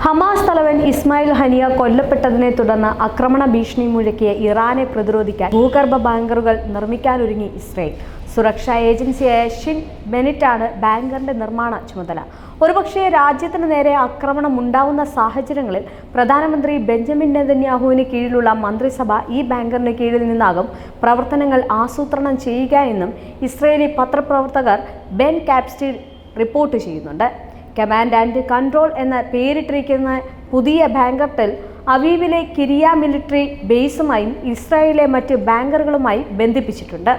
Hamas തലവൻ ഇസ്മായിൽ ഹനിയ കൊല്ലപ്പെട്ടതിനെ തുടർന്ന് ആക്രമണ ഭീഷണി മുഴക്കിയ ഇറാനെ പ്രതിരോധിക്കാൻ ഭൂഗർഭ ബാങ്കറുകൾ നിർമ്മിക്കാനൊരുങ്ങി ഇസ്രയേൽ. സുരക്ഷാ ഏജൻസിയായ ഷിൻ ബെനിറ്റാണ് ബാങ്കറിന്റെ നിർമ്മാണ ചുമതല. ഒരുപക്ഷേ രാജ്യത്തിന് നേരെ ആക്രമണം ഉണ്ടാവുന്ന സാഹചര്യങ്ങളിൽ പ്രധാനമന്ത്രി ബെഞ്ചമിൻ നെതന്യാഹുവിന് കീഴിലുള്ള മന്ത്രിസഭ ഈ ബാങ്കറിന് കീഴിൽ നിന്നാകും പ്രവർത്തനങ്ങൾ ആസൂത്രണം ചെയ്യുക എന്നും ഇസ്രയേലി പത്രപ്രവർത്തകർ ബെൻ കാപ്സ്റ്റീൽ റിപ്പോർട്ട് ചെയ്യുന്നുണ്ട്. കമാൻഡ് ആൻഡ് കൺട്രോൾ എന്ന പേരിട്ടിരിക്കുന്ന പുതിയ ബാങ്കർ ടെൽ അവീവിലെ കിരിയ മിലിറ്ററി ബേസുമായും ഇസ്രായേലിലെ മറ്റ് ബാങ്കറുകളുമായി ബന്ധിപ്പിച്ചിട്ടുണ്ട്.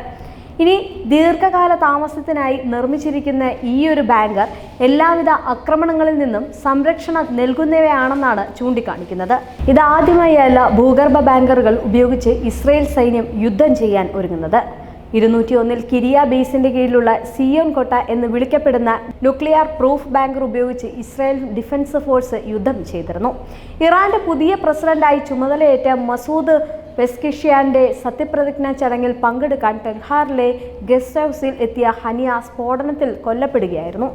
ഇനി ദീർഘകാല താമസത്തിനായി നിർമ്മിച്ചിരിക്കുന്ന ഈയൊരു ബാങ്കർ എല്ലാവിധ ആക്രമണങ്ങളിൽ നിന്നും സംരക്ഷണം നൽകുന്നവയാണെന്നാണ് ചൂണ്ടിക്കാണിക്കുന്നത്. ഇതാദ്യമായല്ല ഭൂഗർഭ ബാങ്കറുകൾ ഉപയോഗിച്ച് ഇസ്രായേൽ സൈന്യം യുദ്ധം ചെയ്യാൻ ഒരുങ്ങുന്നത്. 201 കിരിയ ബേസിന്റെ കീഴിലുള്ള സിയോൺ കോട്ട എന്ന് വിളിക്കപ്പെടുന്ന ന്യൂക്ലിയർ പ്രൂഫ് ബാങ്കർ ഉപയോഗിച്ച് ഇസ്രായേൽ ഡിഫൻസ് ഫോഴ്സ് യുദ്ധം ചെയ്തിരുന്നു. ഇറാന്റെ പുതിയ പ്രസിഡന്റായി ചുമതലയേറ്റ മസൂദ് പെസ്കിഷ്യാന്റെ സത്യപ്രതിജ്ഞാ ചടങ്ങിൽ പങ്കെടുക്കാൻ ടെഹ്റാനിലെ ഗസ്റ്റ് ഹൗസിൽ എത്തിയ ഹനിയ സ്ഫോടനത്തിൽ കൊല്ലപ്പെടുകയായിരുന്നു.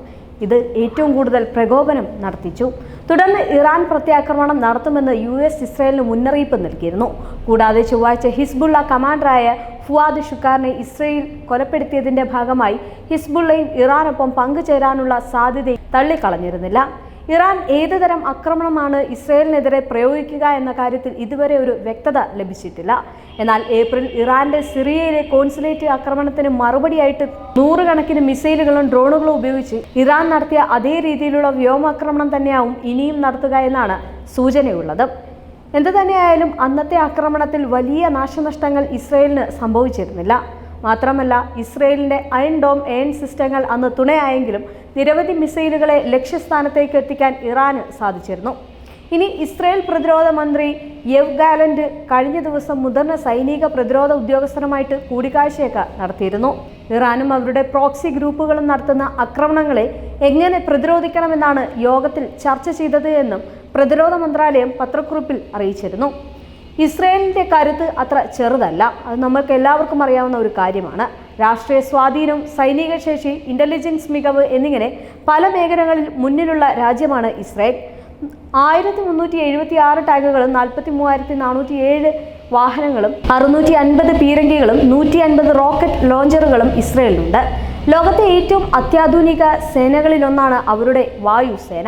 ഇത് ഏറ്റവും കൂടുതൽ പ്രകോപനം നടത്തിച്ചു. തുടർന്ന് ഇറാൻ പ്രത്യാക്രമണം നടത്തുമെന്ന് US ഇസ്രായേലിന് മുന്നറിയിപ്പ് നൽകിയിരുന്നു. കൂടാതെ ചൊവ്വാഴ്ച ഹിസ്ബുള്ള കമാൻഡറായ ഫുവാദ് ഷുക്കാറിനെ ഇസ്രായേൽ കൊലപ്പെടുത്തിയതിന്റെ ഭാഗമായി ഹിസ്ബുള്ളയും ഇറാനൊപ്പം പങ്കുചേരാനുള്ള സാധ്യത തള്ളിക്കളഞ്ഞിരുന്നില്ല. ഇറാൻ ഏതുതരം ആക്രമണമാണ് ഇസ്രായേലിനെതിരെ പ്രയോഗിക്കുക എന്ന കാര്യത്തിൽ ഇതുവരെ ഒരു വ്യക്തത ലഭിച്ചിട്ടില്ല. എന്നാൽ ഏപ്രിൽ ഇറാന്റെ സിറിയയിലെ കോൺസുലേറ്റ് ആക്രമണത്തിന് മറുപടിയായിട്ട് നൂറുകണക്കിന് മിസൈലുകളും ഡ്രോണുകളും ഉപയോഗിച്ച് ഇറാൻ നടത്തിയ അതേ രീതിയിലുള്ള വ്യോമാക്രമണം തന്നെയാവും ഇനിയും നടത്തുക എന്നാണ് സൂചനയുള്ളത്. എന്തു തന്നെയായാലും അന്നത്തെ ആക്രമണത്തിൽ വലിയ നാശനഷ്ടങ്ങൾ ഇസ്രായേലിന് സംഭവിച്ചിരുന്നില്ല. മാത്രമല്ല ഇസ്രായേലിന്റെ അയൺ ഡോം എയൺ സിസ്റ്റങ്ങൾ അന്ന് തുണയായെങ്കിലും നിരവധി മിസൈലുകളെ ലക്ഷ്യസ്ഥാനത്തേക്ക് എത്തിക്കാൻ ഇറാന് സാധിച്ചിരുന്നു. ഇനി ഇസ്രായേൽ പ്രതിരോധ മന്ത്രി യെവ് ഗാലന്റ് കഴിഞ്ഞ ദിവസം മുതിർന്ന സൈനിക പ്രതിരോധ ഉദ്യോഗസ്ഥരുമായിട്ട് കൂടിക്കാഴ്ചയൊക്കെ നടത്തിയിരുന്നു. ഇറാനും അവരുടെ പ്രോക്സി ഗ്രൂപ്പുകളും നടത്തുന്ന ആക്രമണങ്ങളെ എങ്ങനെ പ്രതിരോധിക്കണമെന്നാണ് യോഗത്തിൽ ചർച്ച ചെയ്തത് എന്നും പ്രതിരോധ മന്ത്രാലയം പത്രക്കുറിപ്പിൽ അറിയിച്ചിരുന്നു. ഇസ്രായേലിന്റെ കരുത്ത് അത്ര ചെറുതല്ല, അത് നമുക്ക് എല്ലാവർക്കും അറിയാവുന്ന ഒരു കാര്യമാണ്. രാഷ്ട്രീയ സ്വാധീനം, സൈനിക ശേഷി, ഇന്റലിജൻസ് മികവ് എന്നിങ്ങനെ പല മേഖലകളിൽ മുന്നിലുള്ള രാജ്യമാണ് ഇസ്രായേൽ. 1376 ടാങ്കുകളും 43,407 വാഹനങ്ങളും 650 പീരങ്കികളും 150 റോക്കറ്റ് ലോഞ്ചറുകളും ഇസ്രായേലിനുണ്ട്. ലോകത്തെ ഏറ്റവും അത്യാധുനിക സേനകളിലൊന്നാണ് അവരുടെ വായുസേന.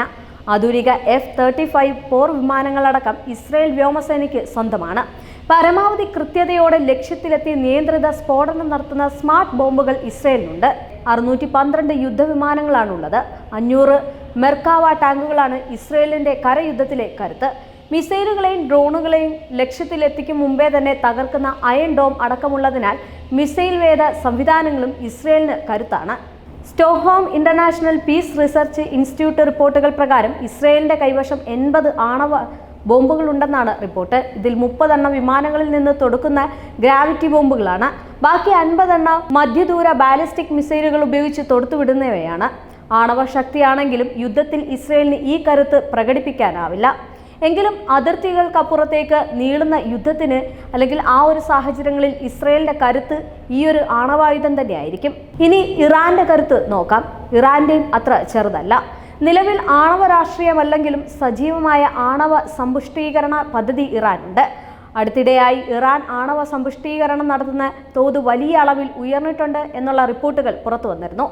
ആധുനിക F-35 പോർ വിമാനങ്ങളടക്കം ഇസ്രായേൽ വ്യോമസേനയ്ക്ക് സ്വന്തമാണ്. പരമാവധി കൃത്യതയോടെ ലക്ഷ്യത്തിലെത്തി നിയന്ത്രിത സ്ഫോടനം നടത്തുന്ന സ്മാർട്ട് ബോംബുകൾ ഇസ്രായേലിനുണ്ട്. 612 യുദ്ധവിമാനങ്ങളാണുള്ളത്. 500 മെർക്കാവ ടാങ്കുകളാണ് ഇസ്രായേലിന്റെ കരയുദ്ധത്തിലെ കരുത്ത്. മിസൈലുകളെയും ഡ്രോണുകളെയും ലക്ഷ്യത്തിലെത്തിക്കും മുമ്പേ തന്നെ തകർക്കുന്ന അയൺ ഡോം അടക്കമുള്ളതിനാൽ മിസൈൽ വേദ സംവിധാനങ്ങളും ഇസ്രായേലിന് കരുത്താണ്. Stockholm International Peace Research Institute റിപ്പോർട്ടുകൾ പ്രകാരം ഇസ്രായേലിന്റെ കൈവശം 80 ആണവ ബോംബുകളുണ്ടെന്നാണ് റിപ്പോർട്ട്. ഇതിൽ 30 എണ്ണം വിമാനങ്ങളിൽ നിന്ന് തൊടുക്കുന്ന ഗ്രാവിറ്റി ബോംബുകളാണ്. ബാക്കി 50 എണ്ണം മധ്യദൂര ബാലിസ്റ്റിക് മിസൈലുകൾ ഉപയോഗിച്ച് തൊടുത്തുവിടുന്നവയാണ്. ആണവ ശക്തിയാണെങ്കിലും യുദ്ധത്തിൽ ഇസ്രായേലിന് ഈ കരുത്ത് പ്രകടിപ്പിക്കാനാവില്ല. എങ്കിലും അതിർത്തികൾക്കപ്പുറത്തേക്ക് നീളുന്ന യുദ്ധത്തിന് അല്ലെങ്കിൽ ആ ഒരു സാഹചര്യങ്ങളിൽ ഇസ്രായേലിന്റെ കരുത്ത് ഈ ഒരു ആണവായുധം തന്നെയായിരിക്കും. ഇനി ഇറാന്റെ കരുത്ത് നോക്കാം. ഇറാന്റെയും അത്ര ചെറുതല്ല. നിലവിൽ ആണവ രാഷ്ട്രീയമല്ലെങ്കിലും സജീവമായ ആണവ സമ്പുഷ്ടീകരണ പദ്ധതി ഇറാനുണ്ട്. അടുത്തിടെയായി ഇറാൻ ആണവ സമ്പുഷ്ടീകരണം നടത്തുന്ന തോത് വലിയ അളവിൽ ഉയർന്നിട്ടുണ്ട് എന്നുള്ള റിപ്പോർട്ടുകൾ പുറത്തു വന്നിരുന്നു.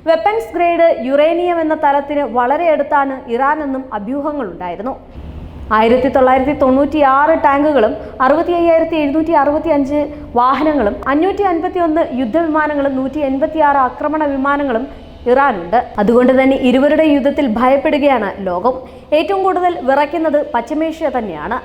വെപ്പൺസ് ഗ്രേഡ് യുറേനിയം എന്ന തലത്തിന് വളരെ അടുത്താണ് ഇറാൻ എന്നും അഭ്യൂഹങ്ങളുണ്ടായിരുന്നു. 1996 ടാങ്കുകളും 65,765 വാഹനങ്ങളും 551 യുദ്ധവിമാനങ്ങളും 186 ആക്രമണ വിമാനങ്ങളും ഇറാനുണ്ട്. അതുകൊണ്ട് തന്നെ ഇരുവരുടെ യുദ്ധത്തിൽ ഭയപ്പെടുകയാണ് ലോകം. ഏറ്റവും കൂടുതൽ വിറയ്ക്കുന്നത് പശ്ചിമേഷ്യ തന്നെയാണ്.